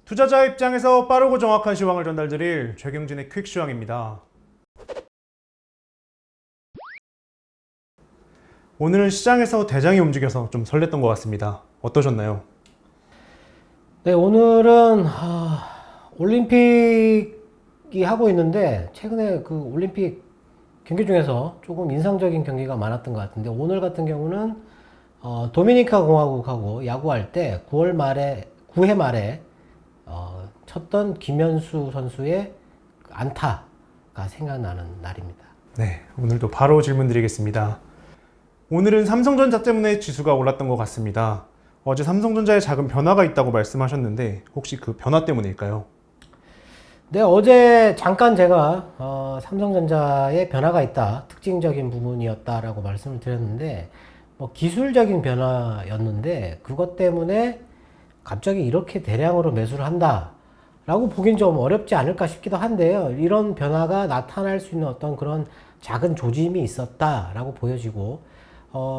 투자자 입장에서 빠르고 정확한 시황을 전달드릴 최경진의 퀵 시황입니다. 오늘은 시장에서 대장이 움직여서 좀 설렜던 것 같습니다. 어떠셨나요? 네, 오늘은 올림픽이 하고 있는데 최근에 그 올림픽 경기 중에서 조금 인상적인 경기가 많았던 것 같은데 오늘 같은 경우는 도미니카 공화국하고 야구할 때 9회 말에 쳤던 김현수 선수의 안타가 생각나는 날입니다. 네, 오늘도 바로 질문 드리겠습니다. 오늘은 삼성전자 때문에 지수가 올랐던 것 같습니다. 어제 삼성전자에 작은 변화가 있다고 말씀하셨는데 혹시 그 변화 때문일까요? 네, 어제 잠깐 제가 삼성전자에 변화가 있다, 특징적인 부분이었다라고 말씀을 드렸는데 뭐 기술적인 변화였는데 그것 때문에 갑자기 이렇게 대량으로 매수를 한다라고 보긴 좀 어렵지 않을까 싶기도 한데요. 이런 변화가 나타날 수 있는 어떤 그런 작은 조짐이 있었다라고 보여지고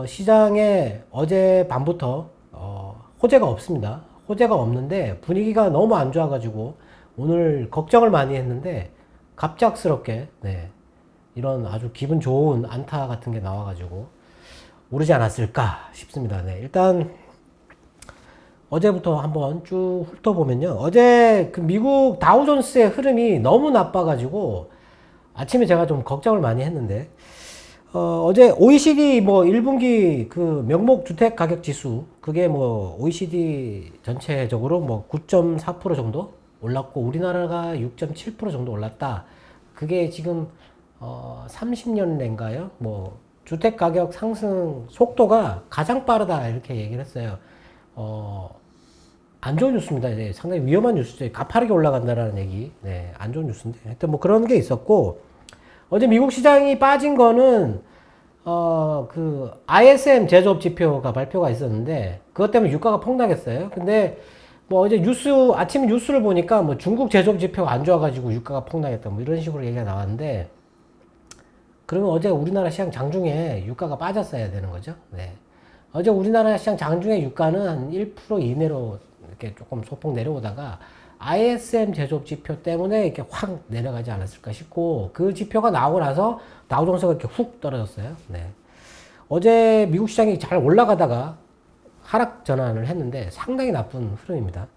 시장에 어제 밤부터 호재가 없습니다. 호재가 없는데 분위기가 너무 안 좋아가지고 오늘 걱정을 많이 했는데 갑작스럽게 이런 아주 기분 좋은 안타 같은 게 나와가지고 오르지 않았을까 싶습니다. 일단 어제부터 한번 쭉 훑어보면요. 어제 그 미국 다우존스의 흐름이 너무 나빠가지고 아침에 제가 좀 걱정을 많이 했는데 어제 OECD 뭐 1분기 그 명목 주택 가격 지수 그게 뭐 OECD 전체적으로 뭐 9.4% 정도 올랐고 우리나라가 6.7% 정도 올랐다. 그게 지금 30년 내인가요? 뭐 주택 가격 상승 속도가 가장 빠르다 이렇게 얘기를 했어요. 안 좋은 뉴스입니다. 이제 상당히 위험한 뉴스죠. 가파르게 올라간다라는 얘기. 네, 안 좋은 뉴스인데. 하여튼 뭐 그런 게 있었고 어제 미국 시장이 빠진 거는 그 ISM 제조업 지표가 발표가 있었는데 그것 때문에 유가가 폭락했어요. 근데 뭐 어제 아침 뉴스를 보니까 뭐 중국 제조업 지표가 안 좋아가지고 유가가 폭락했다 뭐 이런 식으로 얘기가 나왔는데 그러면 어제 우리나라 시장 장중에 유가가 빠졌어야 되는 거죠. 네. 어제 우리나라 시장 장중에 유가는 한 1% 이내로 이렇게 조금 소폭 내려오다가 ISM 제조업 지표 때문에 이렇게 확 내려가지 않았을까 싶고 그 지표가 나오고 나서 다우존스가 이렇게 훅 떨어졌어요. 네. 어제 미국 시장이 잘 올라가다가 하락 전환을 했는데 상당히 나쁜 흐름입니다.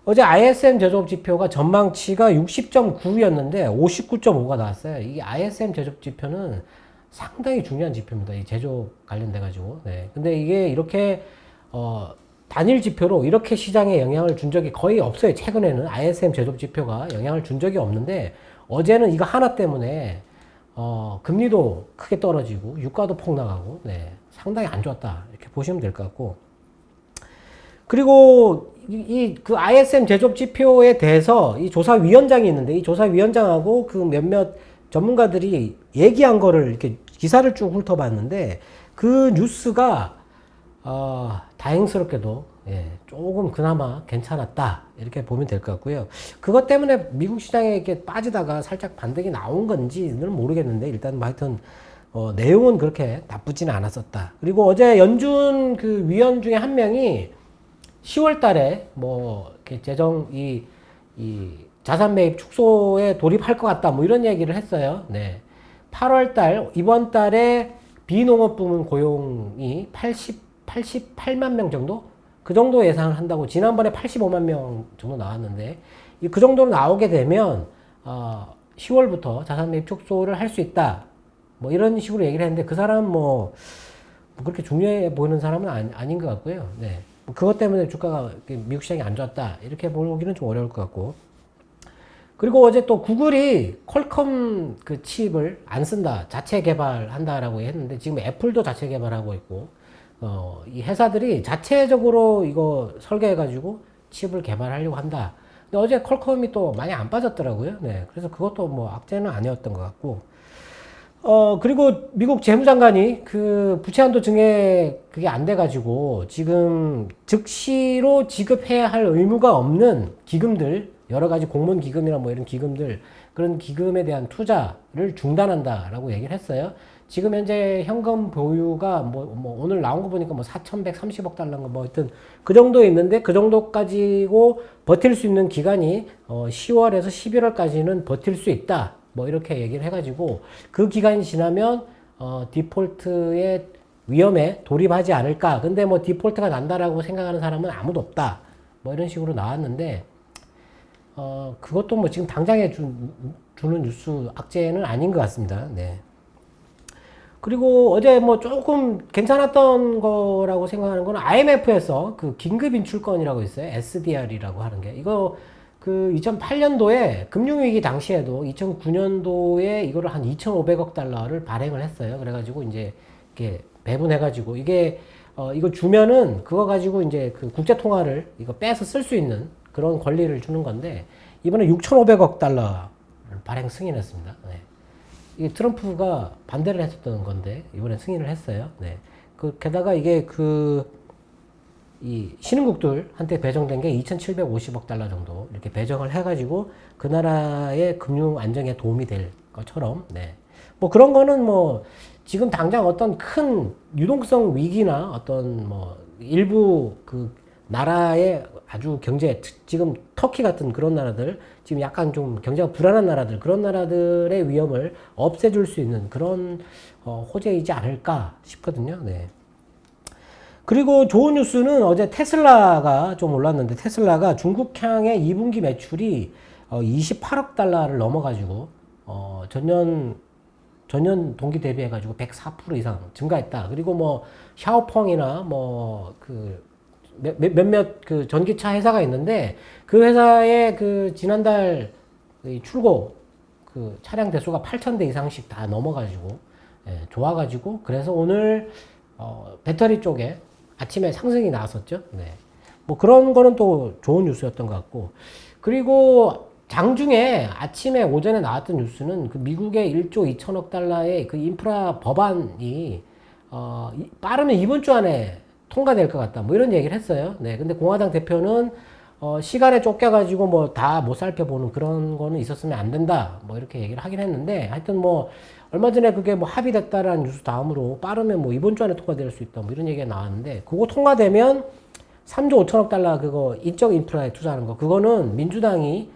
어제 ISM 제조업 지표가 전망치가 60.9였는데 59.5가 나왔어요. 이 ISM 제조업 지표는 상당히 중요한 지표입니다. 이 제조업 관련돼 가지고. 네. 근데 이게 이렇게 단일 지표로 이렇게 시장에 영향을 준 적이 거의 없어요. 최근에는 ISM 제조업 지표가 영향을 준 적이 없는데 어제는 이거 하나 때문에 금리도 크게 떨어지고 유가도 폭락하고 상당히 안 좋았다 이렇게 보시면 될 것 같고 그리고 그 ISM 제조업 지표에 대해서 이 조사위원장이 있는데 이 조사위원장하고 그 몇몇 전문가들이 얘기한 거를 이렇게 기사를 쭉 훑어봤는데 그 뉴스가 다행스럽게도 조금 그나마 괜찮았다 이렇게 보면 될 것 같고요. 그것 때문에 미국 시장에 이렇게 빠지다가 살짝 반등이 나온 건지는 모르겠는데 일단 뭐 하여튼 내용은 그렇게 나쁘지는 않았었다. 그리고 어제 연준 그 위원 중에 한 명이 10월 달에 뭐 이렇게 이 자산 매입 축소에 돌입할 것 같다 뭐 이런 얘기를 했어요. 8월 달 이번 달에 비농업 부문 고용이 88만 명 정도? 그 정도 예상을 한다고 지난번에 85만 명 정도 나왔는데 그 정도로 나오게 되면 10월부터 자산 매입 축소를 할 수 있다. 뭐 이런 식으로 얘기를 했는데 그 사람은 뭐 그렇게 중요해 보이는 사람은 아닌 것 같고요. 그것 때문에 주가가 미국 시장이 안 좋았다. 이렇게 보기는 좀 어려울 것 같고. 그리고 어제 또 구글이 퀄컴 그 칩을 안 쓴다. 자체 개발한다라고 했는데 지금 애플도 자체 개발하고 있고 이 회사들이 자체적으로 이거 설계해가지고 칩을 개발하려고 한다. 근데 어제 퀄컴이 또 많이 안 빠졌더라고요. 그래서 그것도 뭐 악재는 아니었던 것 같고. 그리고 미국 재무장관이 그 부채한도 증액 그게 안 돼가지고 지금 즉시로 지급해야 할 의무가 없는 기금들, 여러 가지 공무원 기금이나 뭐 이런 기금들, 그런 기금에 대한 투자를 중단한다라고 얘기를 했어요. 지금 현재 현금 보유가 뭐 오늘 나온 거 보니까 뭐 4,130억 달러인가 뭐 하여튼 그 정도 있는데 그 정도 가지고 버틸 수 있는 기간이 10월에서 11월까지는 버틸 수 있다. 뭐 이렇게 얘기를 해가지고 그 기간이 지나면 디폴트의 위험에 돌입하지 않을까. 근데 뭐 디폴트가 난다라고 생각하는 사람은 아무도 없다. 뭐 이런 식으로 나왔는데 그것도 뭐 지금 당장에 주는 뉴스 악재는 아닌 것 같습니다. 네. 그리고 어제 뭐 조금 괜찮았던 거라고 생각하는 거는 IMF에서 그 긴급 인출권이라고 있어요. SDR이라고 하는 게. 이거 그 2008년도에 금융위기 당시에도 2009년도에 이거를 한 2,500억 달러를 발행을 했어요. 그래가지고 이제 이렇게 배분해가지고 이게 이거 주면은 그거 가지고 이제 그 국제통화를 이거 빼서 쓸 수 있는 그런 권리를 주는 건데 이번에 6,500억 달러를 발행 승인했습니다. 네. 이게 트럼프가 반대를 했었던 건데 이번에 승인을 했어요. 네. 게다가 이게 이 신흥국들한테 배정된 게 2,750억 달러 정도 이렇게 배정을 해가지고 그 나라의 금융 안정에 도움이 될 것처럼, 네. 뭐 그런 거는 뭐 지금 당장 어떤 큰 유동성 위기나 어떤 뭐 일부 그 나라의 아주 지금 터키 같은 그런 나라들, 지금 약간 좀 경제가 불안한 나라들, 그런 나라들의 위험을 없애줄 수 있는 그런 호재이지 않을까 싶거든요. 네. 그리고 좋은 뉴스는 어제 테슬라가 좀 올랐는데 테슬라가 중국향의 2분기 매출이 28억 달러를 넘어가지고 전년 동기 대비해가지고 104% 이상 증가했다. 그리고 뭐 샤오펑이나 뭐 몇몇 그 전기차 회사가 있는데 그 회사의 그 지난달 출고 그 차량 대수가 8,000대 이상씩 다 넘어가지고 좋아가지고 그래서 오늘 배터리 쪽에 아침에 상승이 나왔었죠. 네. 뭐 그런 거는 또 좋은 뉴스였던 것 같고 그리고 장중에 아침에 오전에 나왔던 뉴스는 그 미국의 1조 2천억 달러의 그 인프라 법안이 빠르면 이번 주 안에 통과될 것 같다. 뭐 이런 얘기를 했어요. 네. 근데 공화당 대표는 시간에 쫓겨가지고 뭐 다 못 살펴보는 그런 거는 있었으면 안 된다. 뭐 이렇게 얘기를 하긴 했는데 하여튼 뭐 얼마 전에 그게 뭐 합의됐다라는 뉴스 다음으로 빠르면 뭐 이번 주 안에 통과될 수 있다. 뭐 이런 얘기가 나왔는데 그거 통과되면 3조 5천억 달러 그거 인적 인프라에 투자하는 거 그거는 민주당이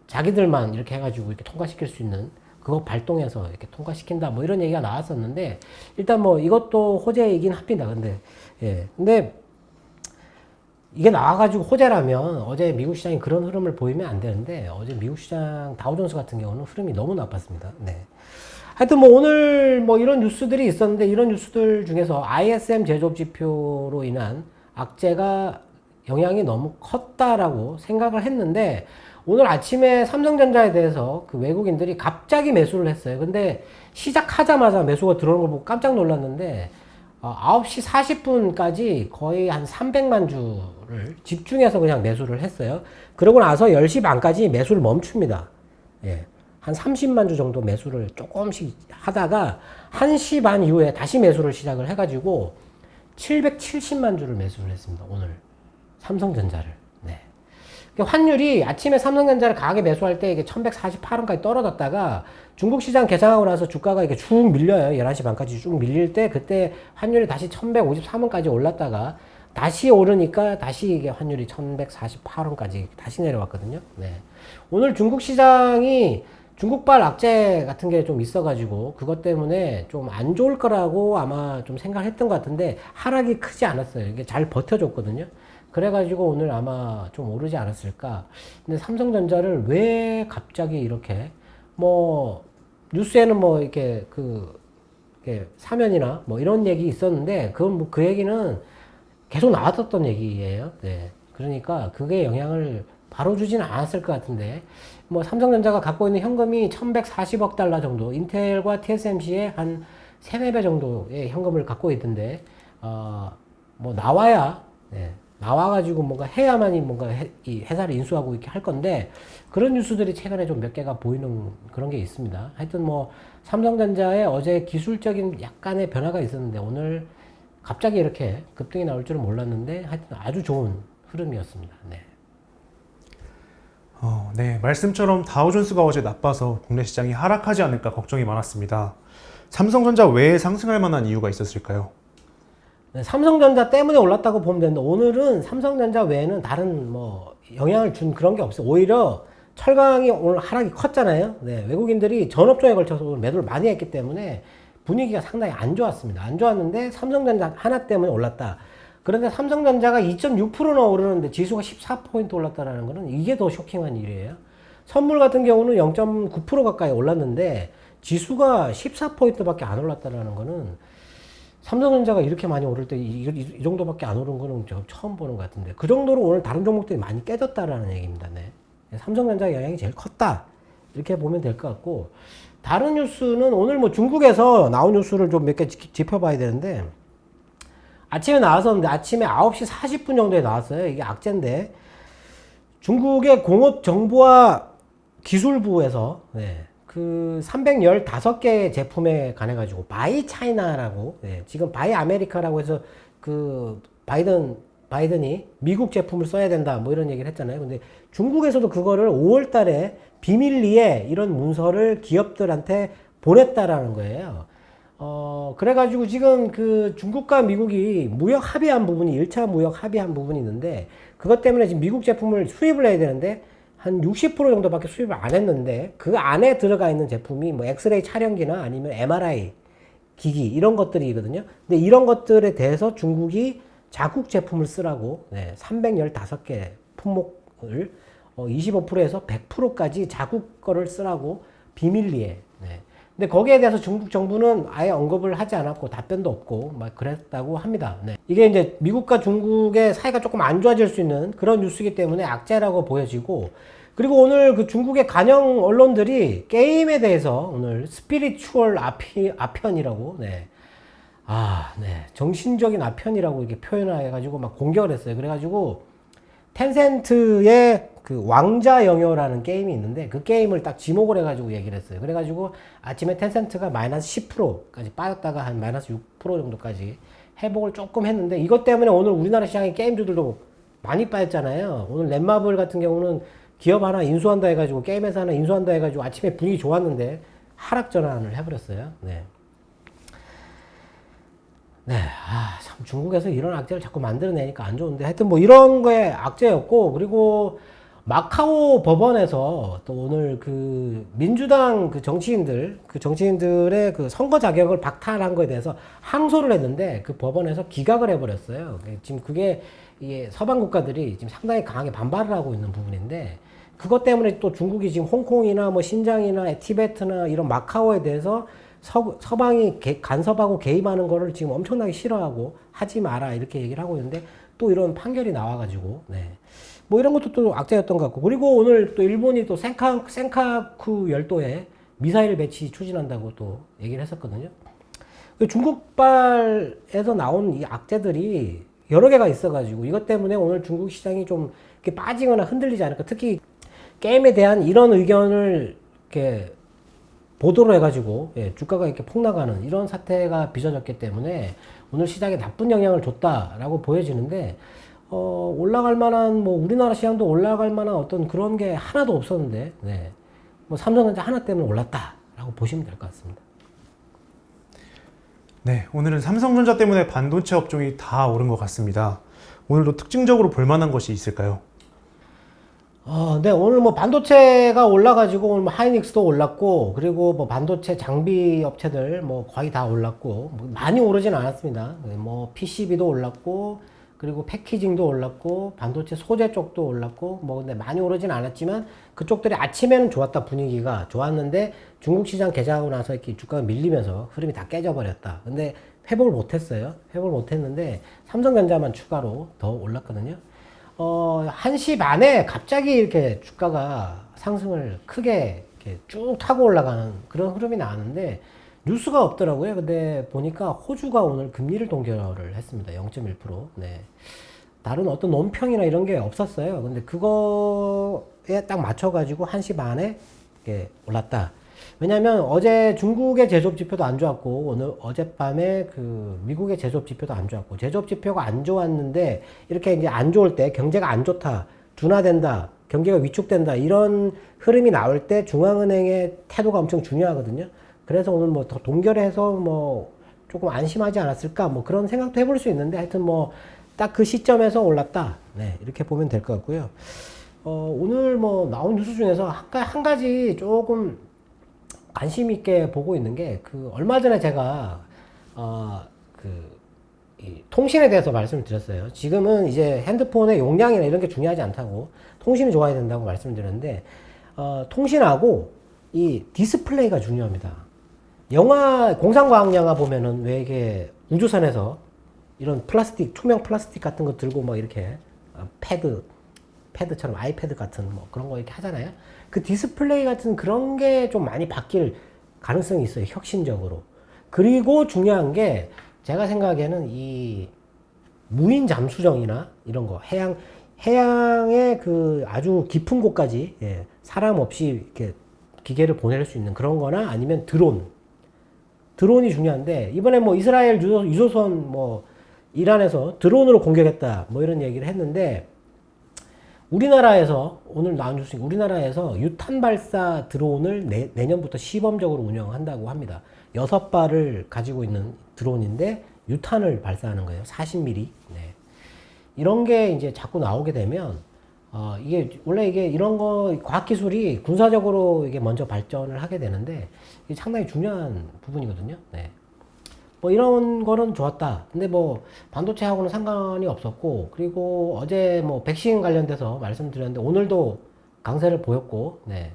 자기들만 이렇게 해가지고 이렇게 통과시킬 수 있는 그거 발동해서 이렇게 통과시킨다 뭐 이런 얘기가 나왔었는데 일단 뭐 이것도 호재이긴 합니다. 근데 이게 나와가지고 호재라면 어제 미국 시장이 그런 흐름을 보이면 안 되는데 어제 미국 시장 다우존스 같은 경우는 흐름이 너무 나빴습니다. 네. 하여튼 뭐 오늘 뭐 이런 뉴스들이 있었는데 이런 뉴스들 중에서 ISM 제조업 지표로 인한 악재가 영향이 너무 컸다라고 생각을 했는데 오늘 아침에 삼성전자에 대해서 그 외국인들이 갑자기 매수를 했어요. 근데 시작하자마자 매수가 들어오는 걸 보고 깜짝 놀랐는데 9시 40분까지 거의 한 300만 주를 집중해서 그냥 매수를 했어요. 그러고 나서 10시 반까지 매수를 멈춥니다. 예. 한 30만 주 정도 매수를 조금씩 하다가 1시 반 이후에 다시 매수를 시작을 해가지고 770만 주를 매수를 했습니다. 오늘 삼성전자를. 네. 환율이 아침에 삼성전자를 강하게 매수할 때 이게 1148원까지 떨어졌다가 중국 시장 개장하고 나서 주가가 이렇게 쭉 밀려요. 11시 반까지 쭉 밀릴 때 그때 환율이 다시 1153원까지 올랐다가 다시 오르니까 다시 이게 환율이 1148원까지 다시 내려왔거든요. 네. 오늘 중국 시장이 중국발 악재 같은 게 좀 있어가지고 그것 때문에 좀 안 좋을 거라고 아마 좀 생각했던 것 같은데 하락이 크지 않았어요. 이게 잘 버텨줬거든요. 그래가지고 오늘 아마 좀 오르지 않았을까. 근데 삼성전자를 왜 갑자기 이렇게 뭐 뉴스에는 뭐 이렇게 이렇게 사면이나 뭐 이런 얘기 있었는데 그건 뭐 그 얘기는 계속 나왔었던 얘기예요. 네. 그러니까 그게 영향을 바로 주지는 않았을 것 같은데 뭐 삼성전자가 갖고 있는 현금이 1140억 달러 정도 인텔과 TSMC의 한 3, 4배 정도의 현금을 갖고 있던데 뭐 나와야 네. 나와가지고 뭔가 해야만이 뭔가 이 회사를 인수하고 이렇게 할 건데 그런 뉴스들이 최근에 좀 몇 개가 보이는 그런 게 있습니다. 하여튼 뭐 삼성전자의 어제 기술적인 약간의 변화가 있었는데 오늘 갑자기 이렇게 급등이 나올 줄은 몰랐는데 하여튼 아주 좋은 흐름이었습니다. 네. 네, 말씀처럼 다우존스가 어제 나빠서 국내 시장이 하락하지 않을까 걱정이 많았습니다. 삼성전자 외에 상승할 만한 이유가 있었을까요? 네, 삼성전자 때문에 올랐다고 보면 되는데 오늘은 삼성전자 외에는 다른 뭐 영향을 준 그런 게 없어요. 오히려 철강이 오늘 하락이 컸잖아요. 네, 외국인들이 전업종에 걸쳐서 오늘 매도를 많이 했기 때문에 분위기가 상당히 안 좋았습니다. 안 좋았는데 삼성전자 하나 때문에 올랐다. 그런데 삼성전자가 2.6%나 오르는데 지수가 14포인트 올랐다라는 거는 이게 더 쇼킹한 일이에요. 선물 같은 경우는 0.9% 가까이 올랐는데 지수가 14포인트밖에 안 올랐다라는 거는 삼성전자가 이렇게 많이 오를 때 이 정도밖에 안 오른 거는 제가 처음 보는 것 같은데 그 정도로 오늘 다른 종목들이 많이 깨졌다라는 얘기입니다. 네. 삼성전자 영향이 제일 컸다 이렇게 보면 될 것 같고 다른 뉴스는 오늘 뭐 중국에서 나온 뉴스를 좀 몇 개 짚어봐야 되는데 아침에 나왔었는데 아침에 9시 40분 정도에 나왔어요. 이게 악재인데 중국의 공업정보화 기술부에서 네. 그 315개의 제품에 관해 가지고 바이 차이나라고 지금 바이 아메리카라고 해서 그 바이든이 미국 제품을 써야 된다 뭐 이런 얘기를 했잖아요. 근데 중국에서도 그거를 5월 달에 비밀리에 이런 문서를 기업들한테 보냈다라는 거예요. 그래가지고 지금 그 중국과 미국이 무역 합의한 부분이 1차 무역 합의한 부분이 있는데 그것 때문에 지금 미국 제품을 수입을 해야 되는데 한 60% 정도밖에 수입을 안 했는데 그 안에 들어가 있는 제품이 뭐 엑스레이 촬영기나 아니면 MRI 기기 이런 것들이거든요. 근데 이런 것들에 대해서 중국이 자국 제품을 쓰라고 315개 품목을 25%에서 100%까지 자국 거를 쓰라고 비밀리에. 근데 거기에 대해서 중국 정부는 아예 언급을 하지 않았고 답변도 없고 막 그랬다고 합니다. 이게 이제 미국과 중국의 사이가 조금 안 좋아질 수 있는 그런 뉴스이기 때문에 악재라고 보여지고 그리고 오늘 그 중국의 간영 언론들이 게임에 대해서 오늘 스피리추얼 아편이라고 정신적인 아편이라고 이렇게 표현을 해가지고 막 공격을 했어요. 그래가지고 텐센트의 그 왕자 영요라는 게임이 있는데 그 게임을 딱 지목을 해가지고 얘기를 했어요. 그래가지고 아침에 텐센트가 마이너스 10%까지 빠졌다가 한 마이너스 6% 정도까지 회복을 조금 했는데 이것 때문에 오늘 우리나라 시장의 게임주들도 많이 빠졌잖아요. 오늘 넷마블 같은 경우는 기업 하나 인수한다 해가지고 게임 회사 하나 인수한다 해가지고 아침에 분위기 좋았는데 하락 전환을 해버렸어요. 참 중국에서 이런 악재를 자꾸 만들어내니까 안 좋은데 하여튼 뭐 이런 거에 악재였고 그리고 마카오 법원에서 또 오늘 그 민주당 그 정치인들의 그 선거 자격을 박탈한 거에 대해서 항소를 했는데 그 법원에서 기각을 해버렸어요. 지금 그게 이게 서방 국가들이 지금 상당히 강하게 반발을 하고 있는 부분인데 그것 때문에 또 중국이 지금 홍콩이나 뭐 신장이나 티베트나 이런 마카오에 대해서 서방이 간섭하고 개입하는 거를 지금 엄청나게 싫어하고 하지 마라 이렇게 얘기를 하고 있는데 또 이런 판결이 나와가지고 뭐 이런 것도 또 악재였던 것 같고 그리고 오늘 또 일본이 또 센카쿠 열도에 미사일 배치 추진한다고 또 얘기를 했었거든요. 중국발에서 나온 이 악재들이 여러 개가 있어가지고 이것 때문에 오늘 중국 시장이 좀 이렇게 빠지거나 흔들리지 않을까. 특히 게임에 대한 이런 의견을 이렇게 보도를 해가지고 주가가 이렇게 폭락하는 이런 사태가 빚어졌기 때문에 오늘 시장에 나쁜 영향을 줬다라고 보여지는데 올라갈 만한 뭐 우리나라 시장도 올라갈 만한 어떤 그런 게 하나도 없었는데 뭐 삼성전자 하나 때문에 올랐다라고 보시면 될 것 같습니다. 네, 오늘은 삼성전자 때문에 반도체 업종이 다 오른 것 같습니다. 오늘도 특징적으로 볼 만한 것이 있을까요? 오늘 뭐 반도체가 올라가지고 오늘 뭐 하이닉스도 올랐고 그리고 뭐 반도체 장비 업체들 뭐 거의 다 올랐고 뭐 많이 오르진 않았습니다. 뭐 PCB도 올랐고 그리고 패키징도 올랐고 반도체 소재 쪽도 올랐고 뭐 근데 많이 오르진 않았지만 그쪽들이 아침에는 좋았다. 분위기가 좋았는데 중국 시장 개장하고 나서 이렇게 주가가 밀리면서 흐름이 다 깨져버렸다. 근데 회복을 못했어요. 회복을 못했는데 삼성전자만 추가로 더 올랐거든요. 1시 반에 갑자기 이렇게 주가가 상승을 크게 이렇게 쭉 타고 올라가는 그런 흐름이 나왔는데 뉴스가 없더라고요. 근데 보니까 호주가 오늘 금리를 동결을 했습니다. 0.1%. 다른 어떤 논평이나 이런 게 없었어요. 근데 그거에 딱 맞춰가지고 1시 반에 이렇게 올랐다. 왜냐면 어제 중국의 제조업 지표도 안 좋았고 오늘 어젯밤에 그 미국의 제조업 지표도 안 좋았고 제조업 지표가 안 좋았는데 이렇게 이제 안 좋을 때 경제가 안 좋다, 둔화된다, 경기가 위축된다 이런 흐름이 나올 때 중앙은행의 태도가 엄청 중요하거든요. 그래서 오늘 뭐 더 동결해서 뭐 조금 안심하지 않았을까 뭐 그런 생각도 해볼 수 있는데 하여튼 뭐 딱 그 시점에서 올랐다. 네, 이렇게 보면 될 것 같고요. 오늘 뭐 나온 뉴스 중에서 한 가지 조금 관심 있게 보고 있는 게 그 얼마 전에 제가 이 통신에 대해서 말씀을 드렸어요. 지금은 이제 핸드폰의 용량이나 이런 게 중요하지 않다고 통신이 좋아야 된다고 말씀드렸는데 통신하고 이 디스플레이가 중요합니다. 영화 공상과학 영화 보면은 왜 이게 우주선에서 이런 플라스틱 투명 플라스틱 같은 거 들고 뭐 이렇게 패드처럼 아이패드 같은 뭐 그런 거 이렇게 하잖아요. 그 디스플레이 같은 그런 게 좀 많이 바뀔 가능성이 있어요. 혁신적으로. 그리고 중요한 게 제가 생각에는 이 무인 잠수정이나 이런 거 해양의 그 아주 깊은 곳까지 예, 사람 없이 이렇게 기계를 보낼 수 있는 그런 거나 아니면 드론이 중요한데 이번에 뭐 이스라엘 유조선 뭐 이란에서 드론으로 공격했다 뭐 이런 얘기를 했는데 우리나라에서 오늘 나온 뉴스 우리나라에서 유탄 발사 드론을 내년부터 시범적으로 운영한다고 합니다. 6발을 가지고 있는 드론인데 유탄을 발사하는 거예요. 40mm. 네. 이런 게 이제 자꾸 나오게 되면 이게 원래 이게 이런 거 과학 기술이 군사적으로 이게 먼저 발전을 하게 되는데 이게 상당히 중요한 부분이거든요. 네. 뭐 이런 거는 좋았다. 근데 뭐 반도체하고는 상관이 없었고 그리고 어제 뭐 백신 관련돼서 말씀드렸는데 오늘도 강세를 보였고 네.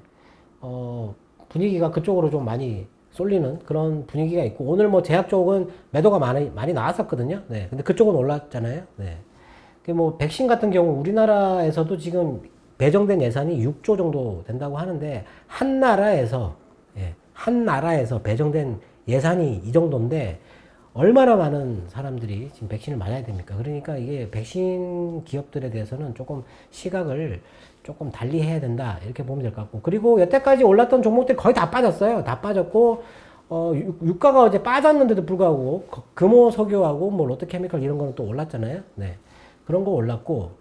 분위기가 그쪽으로 좀 많이 쏠리는 그런 분위기가 있고 오늘 뭐 제약 쪽은 매도가 많이 나왔었거든요. 네. 근데 그쪽은 올랐잖아요. 네. 뭐 백신 같은 경우 우리나라에서도 지금 배정된 예산이 6조 정도 된다고 하는데 한 나라에서 배정된 예산이 이 정도인데 얼마나 많은 사람들이 지금 백신을 맞아야 됩니까? 그러니까 이게 백신 기업들에 대해서는 조금 시각을 조금 달리 해야 된다. 이렇게 보면 될 것 같고. 그리고 여태까지 올랐던 종목들이 거의 다 빠졌어요. 다 빠졌고, 유가가 어제 빠졌는데도 불구하고, 금호석유하고 뭐 롯데케미칼 이런 거는 또 올랐잖아요. 네. 그런 거 올랐고,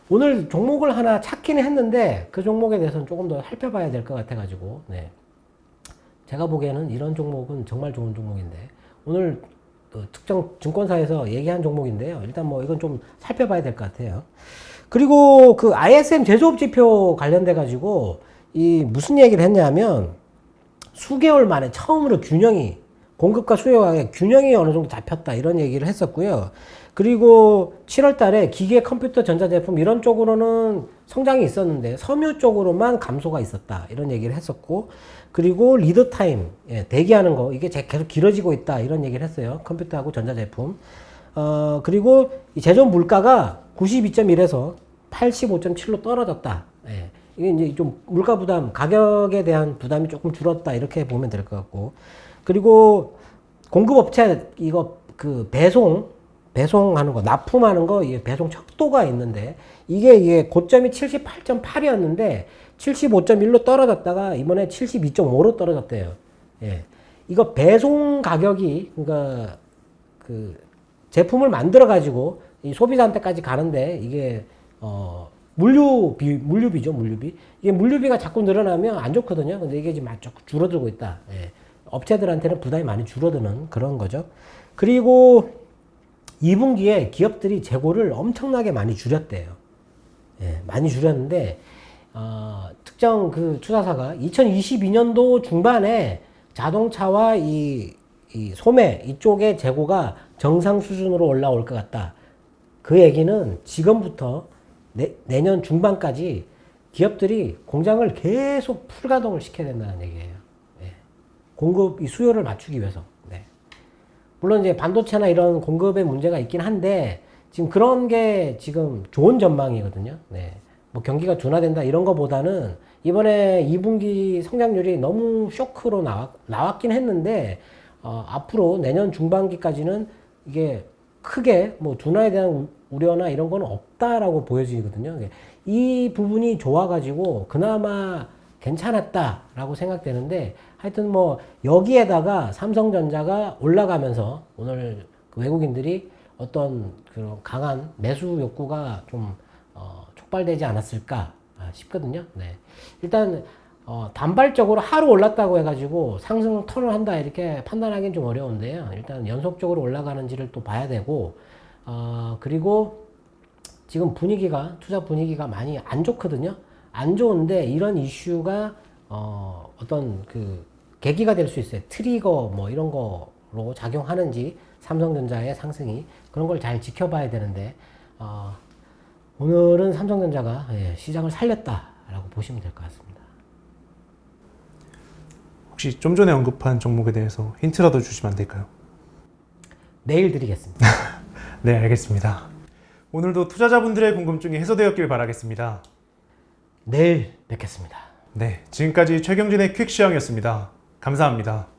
오늘 종목을 하나 찾기는 했는데, 그 종목에 대해서는 조금 더 살펴봐야 될 것 같아가지고, 네. 제가 보기에는 이런 종목은 정말 좋은 종목인데, 오늘 특정 증권사에서 얘기한 종목인데요. 일단 뭐 이건 좀 살펴봐야 될 것 같아요. 그리고 그 ISM 제조업 지표 관련돼 가지고 이 무슨 얘기를 했냐면 수개월 만에 처음으로 공급과 수요의 균형이 어느 정도 잡혔다 이런 얘기를 했었고요. 그리고 7월 달에 기계, 컴퓨터, 전자제품 이런 쪽으로는 성장이 있었는데 섬유 쪽으로만 감소가 있었다 이런 얘기를 했었고 그리고 리드 타임 대기하는 거 이게 계속 길어지고 있다 이런 얘기를 했어요. 컴퓨터하고 전자제품. 그리고 이 제조업 물가가 92.1에서 85.7로 떨어졌다. 예. 이게 이제 좀 물가 부담, 가격에 대한 부담이 조금 줄었다 이렇게 보면 될 것 같고 그리고 공급업체 이거 그 배송하는 거, 납품하는 거, 이게 배송 척도가 있는데, 이게 고점이 78.8이었는데, 75.1로 떨어졌다가, 이번에 72.5로 떨어졌대요. 예. 이거 배송 가격이, 그러니까, 제품을 만들어가지고, 이 소비자한테까지 가는데, 이게, 물류비죠, 물류비. 이게 물류비가 자꾸 늘어나면 안 좋거든요. 근데 이게 지금 자꾸 줄어들고 있다. 예. 업체들한테는 부담이 많이 줄어드는 그런 거죠. 그리고, 2분기에 기업들이 재고를 엄청나게 많이 줄였대요. 예, 많이 줄였는데, 특정 그 투자사가 2022년도 중반에 자동차와 이 소매 이쪽의 재고가 정상 수준으로 올라올 것 같다. 그 얘기는 지금부터 내년 중반까지 기업들이 공장을 계속 풀가동을 시켜야 된다는 얘기예요. 예. 공급, 이 수요를 맞추기 위해서. 물론 이제 반도체나 이런 공급에 문제가 있긴 한데 지금 그런 게 지금 좋은 전망이거든요. 네. 뭐 경기가 둔화된다 이런 거보다는 이번에 2분기 성장률이 너무 쇼크로 나왔긴 했는데 앞으로 내년 중반기까지는 이게 크게 뭐 둔화에 대한 우려나 이런 건 없다라고 보여지거든요. 이 부분이 좋아가지고 그나마 괜찮았다라고 생각되는데 하여튼 뭐 여기에다가 삼성전자가 올라가면서 오늘 그 외국인들이 어떤 그런 강한 매수 욕구가 좀 촉발되지 않았을까 싶거든요. 네. 일단 단발적으로 하루 올랐다고 해가지고 상승 턴을 한다 이렇게 판단하기는 좀 어려운데요. 일단 연속적으로 올라가는지를 또 봐야 되고, 그리고 지금 분위기가, 투자 분위기가 많이 안 좋거든요. 안 좋은데 이런 이슈가 어떤 그 계기가 될 수 있어요. 트리거 뭐 이런 거로 작용하는지, 삼성전자의 상승이 그런 걸 잘 지켜봐야 되는데, 오늘은 삼성전자가 시장을 살렸다라고 보시면 될 것 같습니다. 혹시 좀 전에 언급한 종목에 대해서 힌트라도 주시면 안 될까요? 내일 드리겠습니다. 네, 알겠습니다. 오늘도 투자자분들의 궁금증이 해소되었길 바라겠습니다. 내일 뵙겠습니다. 네, 지금까지 최경진의 퀵시황이었습니다. 감사합니다.